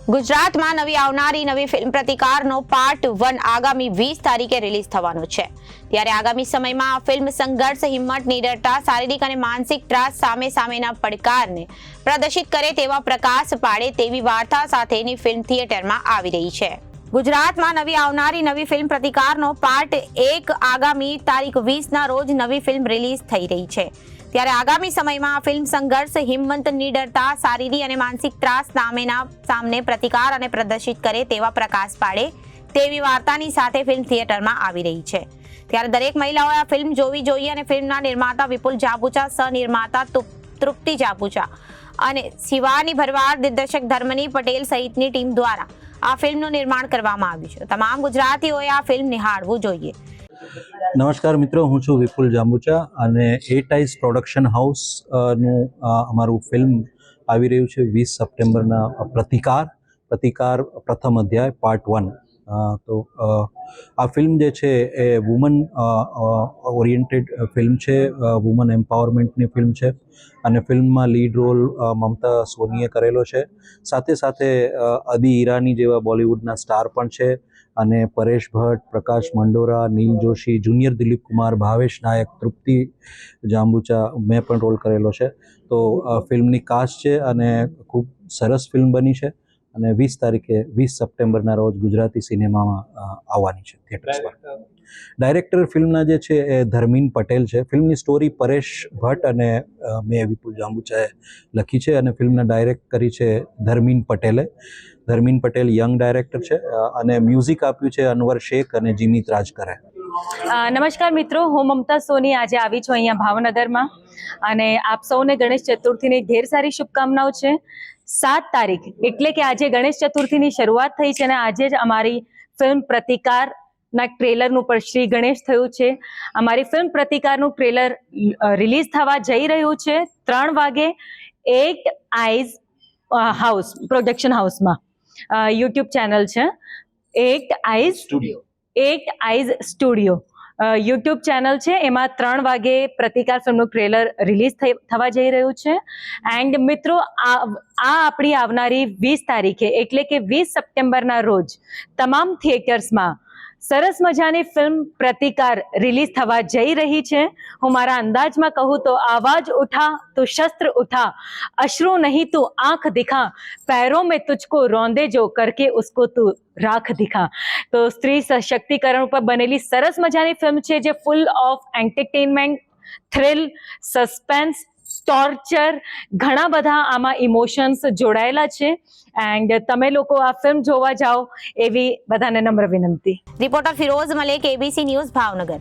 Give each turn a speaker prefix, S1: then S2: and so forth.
S1: ગુજરાતમાં નવી આવનારી નવી ફિલ્મ પ્રતિકારનો પાર્ટ 1 આગામી 20 તારીખે રિલીઝ થવાનો છે। ત્યારે આગામી સમયમાં આ ફિલ્મ સંઘર્ષ, હિંમત, નિડરતા, શારીરિક અને માનસિક ત્રાસ સામેના પડકારને પ્રદર્શિત કરે તેવા પ્રકાશ પાડે તેવી વાર્તા સાથેની ફિલ્મ થિયેટરમાં આવી રહી છે। ગુજરાતમાં નવી આવનારી નવી ફિલ્મ પ્રતિકારનો પાર્ટ 1 આગામી તારીખ 20ના રોજ નવી ફિલ્મ રિલીઝ થઈ રહી છે। ત્યારે આગામી સમયમાં આ ફિલ્મ સંઘર્ષ, હિંમત, નિડરતા, શારીરિક અને માનસિક ત્રાસ સામે પ્રતિકાર અને પ્રદર્શિત કરે તેવા પ્રકાશ પાડે તેવી વાર્તાની સાથે ફિલ્મ થિયેટરમાં આવી રહી છે। ત્યારે દરેક મહિલાઓએ આ ફિલ્મ જોવી જોઈએ અને ફિલ્મના નિર્માતા વિપુલ જાંબુચા, સહ-નિર્માતા તૃપ્તિ જાંબુચા અને શિવાની ભરવાડ, દિગ્દર્શક ધર્મની પટેલ સહિતની ટીમ દ્વારા આ ફિલ્મનું નિર્માણ કરવામાં આવ્યું છે। તમામ ગુજરાતીઓએ આ ફિલ્મ નિહાળવું જોઈએ।
S2: નમસ્કાર મિત્રો, હું છું વિપુલ જાંબુચા અને એટ આઈઝ પ્રોડક્શન હાઉસ નું અમારું ફિલ્મ આવી રહ્યું છે 20 સપ્ટેમ્બરના પ્રતિકાર પ્રથમ અધ્યાય પાર્ટ 1। તો આ ફિલ્મ જે છે એ વુમન ઓરિએન્ટેડ ફિલ્મ છે, વુમન એમ્પાવરમેન્ટની ફિલ્મ છે અને ફિલ્મમાં લીડ રોલ મમતા સોનીએ કરેલો છે। સાથે સાથે અદી ઈરાની જેવા બોલિવૂડના સ્ટાર પણ છે અને પરેશ ભટ્ટ, પ્રકાશ મંડોરા, નીલ જોશી, જુનિયર દિલીપ કુમાર, ભાવેશ નાયક, તૃપ્તિ જાંબુચા, મેં પણ રોલ કરેલો છે। તો ફિલ્મની કાસ્ટ છે અને ખૂબ સરસ ફિલ્મ બની છે અને 20 સપ્ટેમ્બરના રોજ ગુજરાતી સિનેમામાં આવવાની છે થિયેટર્સમાં। ડાયરેક્ટર ફિલ્મના જે છે એ ધર્મીન પટેલ છે। ફિલ્મની સ્ટોરી પરેશ ભટ્ટ અને મેં વિપુલ જાંબુચાએ લખી છે અને ફિલ્મને ડાયરેક્ટ કરી છે ધર્મીન પટેલે। ધર્મીન પટેલ યંગ ડાયરેક્ટર છે અને મ્યુઝિક આપ્યું છે અનવર શેખ અને જીમિત રાજકરે।
S3: નમસ્કાર મિત્રો, હું મમતા સોની આજે આવી છું અહીંયા ભાવનગરમાં અને આપ સૌને ગણેશ ચતુર્થીની ઢેર સારી શુભકામનાઓ છે। 7 તારીખ એટલે કે આજે ગણેશ ચતુર્થીની શરૂઆત થઈ છે અને આજે જ અમારી ફિલ્મ પ્રતિકારના ટ્રેલરનું પણ શ્રી ગણેશ થયું છે। અમારી ફિલ્મ પ્રતિકારનું ટ્રેલર રિલીઝ થવા જઈ રહ્યું છે 3 વાગે એટ આઈઝ હાઉસ પ્રોડક્શન હાઉસમાં। યુટ્યુબ ચેનલ છે at eyes studio YouTube channel છે, એમાં 3 વાગે પ્રતિકાર ફિલ્મનું ટ્રેલર રિલીઝ થવા જઈ રહ્યું છે। એન્ડ મિત્રો, આ આપણી આવનારી 20 તારીખે એટલે કે 20 સપ્ટેમ્બરના રોજ તમામ થિયેટર્સમાં સરસ મજાની ફિલ્મ પ્રતિકાર રિલીઝ થવા જઈ રહી છે। હું મારા અંદાજમાં કહું તો આવાજ ઉઠા તો શસ્ત્ર ઉઠા, અશ્રુ નહીં તું આંખ દિખા, पैरों में तुझको रोंदे जो करके उसको તું રાખ દિખા। તો સ્ત્રી સશક્તિકરણ ઉપર બનેલી સરસ મજાની ફિલ્મ છે જે full of entertainment, thrill, suspense, torture, ઘણા બધા આમાં ઇમોશન્સ જોડાયેલા છે એન્ડ તમે લોકો આ ફિલ્મ જોવા જાઓ એવી બધાને નમ્ર વિનંતી।
S1: Reporter Firoz Malek, ABC news, Bhavnagar.